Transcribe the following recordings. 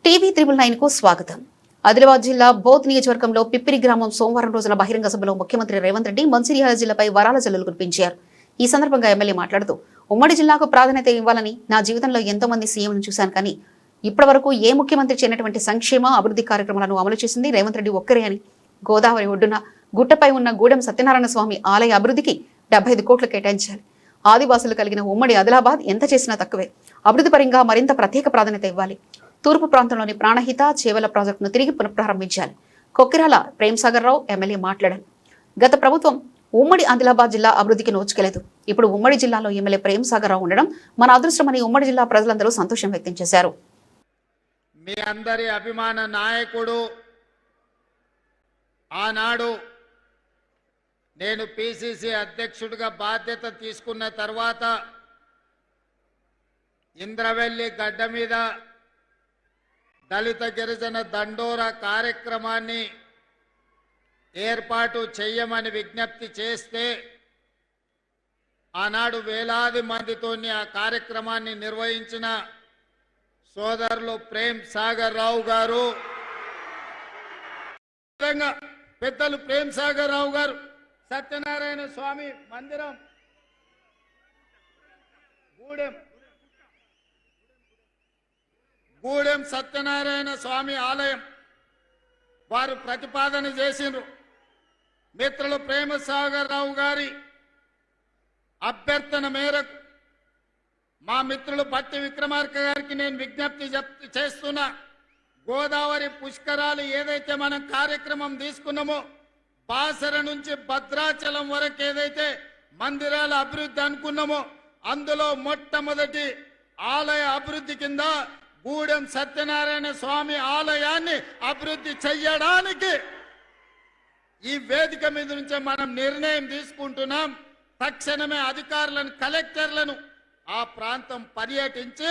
TV 999 కు స్వాగతం. ఆదిలాబాద్ జిల్లా బోధ్ నియోజకవర్గంలో పిప్పిరి గ్రామం సోమవారం రోజున బహిరంగ సభలో ముఖ్యమంత్రి రేవంత్ రెడ్డి మంచిర్యాల జిల్లాపై వరాల జల్లులు కురిపించారు. ఈ సందర్భంగా ఎమ్మెల్యే మాట్లాడుతూ ఉమ్మడి జిల్లాకు ప్రాధాన్యత ఇవ్వాలని నా జీవితంలో ఎంతో మంది సీఎంను చూశాను, కానీ ఇప్పటివరకు ఏ ముఖ్యమంత్రి చేయనటువంటి సంక్షేమ అభివృద్ధి కార్యక్రమాలను అమలు చేసింది రేవంత్ రెడ్డి ఒక్కరే అని, గోదావరి ఒడ్డున గుట్టపై ఉన్న గూడెం సత్యనారాయణ స్వామి ఆలయ అభివృద్ధికి 75 కోట్లు కేటాయించాలి. ఆదివాసులు కలిగిన ఉమ్మడి ఆదిలాబాద్ ఎంత చేసినా తక్కువే. అభివృద్ధి పరంగా మరింత ప్రత్యేక ప్రాధాన్యత ఇవ్వాలి. తూర్పు ప్రాంతంలోని ప్రాణహిత చేవల ప్రాజెక్టును తిరిగి పునఃప్రారంభించాలి. కొక్కిరాల ప్రేమ్సాగర్ రావు ఎమ్మెల్యే మాట్లాడారు. గత ప్రభుత్వం ఉమ్మడి ఆదిలాబాద్ జిల్లా అభివృద్ధికి నోచుకెళ్లదు. ఇప్పుడు ఉమ్మడి జిల్లాలో ఎమ్మెల్యే ప్రేమ్సాగర్ రావు ఉండడం మన అదృష్టమని ఉమ్మడి జిల్లా ప్రజలందరూ సంతోషం వ్యక్తం చేశారు. మీ అందరి అభిమాన నాయకుడు, ఆనాడు నేను పిసిసి అధ్యక్షుడిగా బాధ్యత తీసుకున్న తర్వాత ఇంద్రవెల్లి గడ్డ మీద దళిత గిరిజన దండోరా కార్యక్రమాన్ని ఏర్పాటు చేయమని విజ్ఞప్తి చేస్తే ఆనాడు వేలాది మందితోని ఆ కార్యక్రమాన్ని నిర్వహించిన సోదరులు ప్రేమ్సాగర్ రావు గారు, పెద్దలు ప్రేమ్సాగర్ రావు గారు సత్యనారాయణ స్వామి మందిరం గూడెం సత్యనారాయణ స్వామి ఆలయం వారు ప్రతిపాదన చేసిండ్రు. మిత్రులు ప్రేమసాగర్ రావు గారి అభ్యర్థన మేరకు మా మిత్రులు బట్టి విక్రమార్క గారికి నేను విజ్ఞప్తి చేస్తున్నా. గోదావరి పుష్కరాలు ఏదైతే మనం కార్యక్రమం తీసుకున్నామో, బాసర నుంచి భద్రాచలం వరకు ఏదైతే మందిరాల అభివృద్ధి అనుకున్నామో, అందులో మొట్టమొదటి ఆలయ అభివృద్ధి కింద గూడెం సత్యనారాయణ స్వామి ఆలయాన్ని అభివృద్ధి చెయ్యడానికి ఈ వేదిక మీద నుంచే మనం నిర్ణయం తీసుకుంటున్నాం. తక్షణమే అధికారులను, కలెక్టర్లను ఆ ప్రాంతం పర్యటించి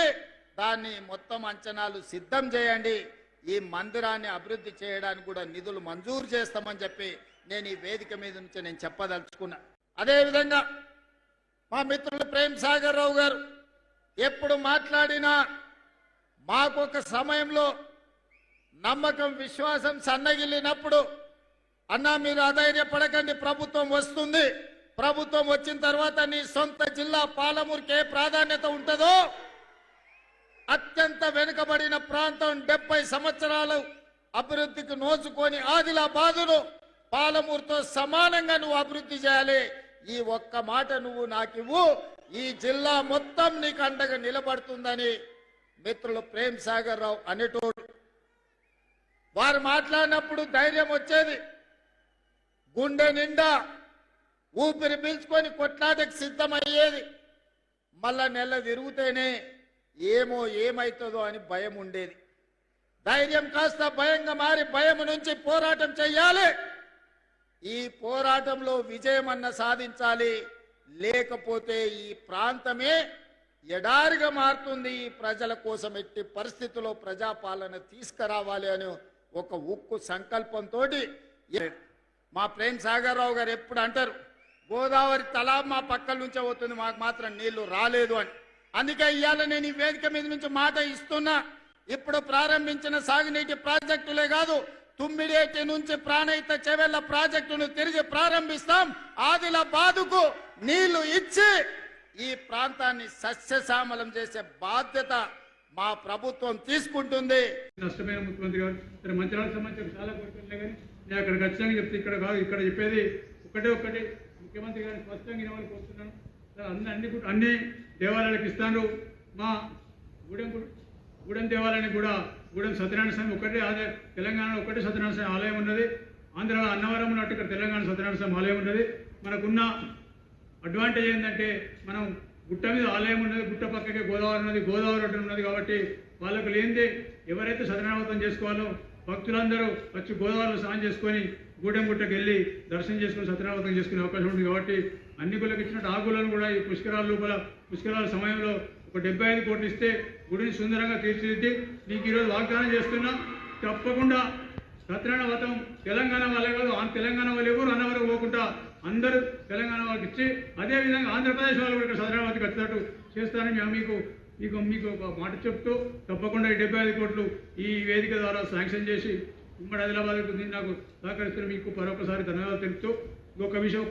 దాన్ని మొత్తం అంచనాలు సిద్ధం చేయండి. ఈ మందిరాన్ని అభివృద్ధి చేయడానికి కూడా నిధులు మంజూరు చేస్తామని చెప్పి నేను ఈ వేదిక మీద నుంచి నేను చెప్పదలుచుకున్నా. అదేవిధంగా మా మిత్రులు ప్రేమ్సాగర్ రావు గారు ఎప్పుడు మాట్లాడినా మాకొక సమయంలో నమ్మకం, విశ్వాసం సన్నగిల్లినప్పుడు, అన్నా మీరు అధైర్యపడకండి, ప్రభుత్వం వస్తుంది, ప్రభుత్వం వచ్చిన తర్వాత నీ సొంత జిల్లా పాలమూరుకి ఏ ప్రాధాన్యత ఉంటుందో, అత్యంత వెనుకబడిన ప్రాంతం 70 సంవత్సరాలు అభివృద్ధికి నోచుకొని ఆదిలాబాదును పాలమూరుతో సమానంగా నువ్వు అభివృద్ధి చేయాలి. ఈ ఒక్క మాట నువ్వు నాకివ్వు, ఈ జిల్లా మొత్తం నీకు అండగా నిలబడుతుందని మిత్రులు ప్రేమ్సాగర్ రావు అనేటోడు. వారు మాట్లాడినప్పుడు ధైర్యం వచ్చేది, గుండె నిండా ఊపిరి పీల్చుకొని కొట్లాటకు సిద్ధమయ్యేది. మళ్ళా నెల తిరుగుతేనే ఏమవుతుందో అని భయం ఉండేది. ధైర్యం కాస్త భయంగా మారి భయం నుంచి పోరాటం చెయ్యాలి. ఈ పోరాటంలో విజయమన్న సాధించాలి, లేకపోతే ఈ ప్రాంతమే ఎడారిగా మారుతుంది. ఈ ప్రజల కోసం ఎట్టి పరిస్థితుల్లో ప్రజాపాలన తీసుకురావాలి అని ఒక ఉక్కు సంకల్పంతో మా ప్రేమ్సాగర్ రావు గారు ఎప్పుడు అంటారు, గోదావరి తలా మా పక్కల నుంచే పోతుంది, మాకు మాత్రం నీళ్లు రాలేదు అని. అందుకే ఇవాళ నేను ఈ వేదిక మీద నుంచి మాట ఇస్తున్నా. ఇప్పుడు ప్రారంభించిన సాగునీటి ప్రాజెక్టులే కాదు, తుమ్మిడేటి నుంచి ప్రాణహిత చెవెళ్ల ప్రాజెక్టును తిరిగి ప్రారంభిస్తాం. ఆదిలాబాదుకు నీళ్లు ఇచ్చి ఈ ప్రాంతాన్ని సస్యశ్యామలం చేసే బాధ్యత మా ప్రభుత్వం తీసుకుంటుంది. నష్టమైన ముఖ్యమంత్రి గారు మంత్రాలకు సంబంధించి చాలా కోరుకుంటున్నా, కానీ నేను అక్కడ ఖచ్చితంగా చెప్తే ఇక్కడ కాదు, ఇక్కడ చెప్పేది ఒకటి ముఖ్యమంత్రి గారిని స్పష్టంగా ఇవ్వాలని కోరుతున్నాను. అన్ని దేవాలయాలకు ఇస్తాను. మా గూడెం దేవాలయానికి కూడా గూడెం సత్యనారాయణ స్వామి ఒకటే, తెలంగాణలో ఒకటే సత్యనారాయణ స్వామి ఆలయం ఉన్నది. ఆంధ్రాలో అన్నవరం ఉన్నట్టు ఇక్కడ తెలంగాణ సత్యనారాయణ స్వామి ఆలయం ఉన్నది. మనకున్న అడ్వాంటేజ్ ఏంటంటే మనం గుట్ట మీద ఆలయం ఉన్నది, గుట్ట పక్కకే గోదావరి ఉన్నది, గోదావరి ఒడ్డు ఉన్నది. కాబట్టి వాళ్ళకు లేనిదే ఎవరైతే సత్యనారాయణ చేసుకోవాలో భక్తులందరూ వచ్చి గోదావరిలో స్నానం చేసుకొని గూడెం గుట్టకు వెళ్ళి దర్శనం చేసుకుని సత్యనారాయణ చేసుకునే అవకాశం ఉంది. కాబట్టి అన్ని గుళ్ళకి ఇచ్చినట్టు ఆ గుళ్ళను కూడా ఈ పుష్కరాల సమయంలో ఒక 75 కోట్లు ఇస్తే గుడిని సుందరంగా తీర్చిదిద్ది నీకు ఈరోజు వాగ్దానం చేస్తున్నా. తప్పకుండా సత్యనారాయణ వ్రతం తెలంగాణ వాళ్ళే కాదు, తెలంగాణ వాళ్ళు ఎవరు అన్నవరకు పోకుండా అందరూ తెలంగాణ వాళ్ళకి ఇచ్చి, అదేవిధంగా ఆంధ్రప్రదేశ్ వాళ్ళు కూడా ఇక్కడ సత్యనారాయణ వ్రతం వచ్చేటట్టు చేస్తానని మీకు మీకు ఒక మాట చెప్తూ తప్పకుండా ఈ 75 కోట్లు ఈ వేదిక ద్వారా శాంక్షన్ చేసి ఉమ్మడి ఆదిలాబాద్కు నాకు సహకరిస్తున్న మీకు మరొకసారి ధన్యవాదాలు తెలుపుతూ ఇంకొక విషయం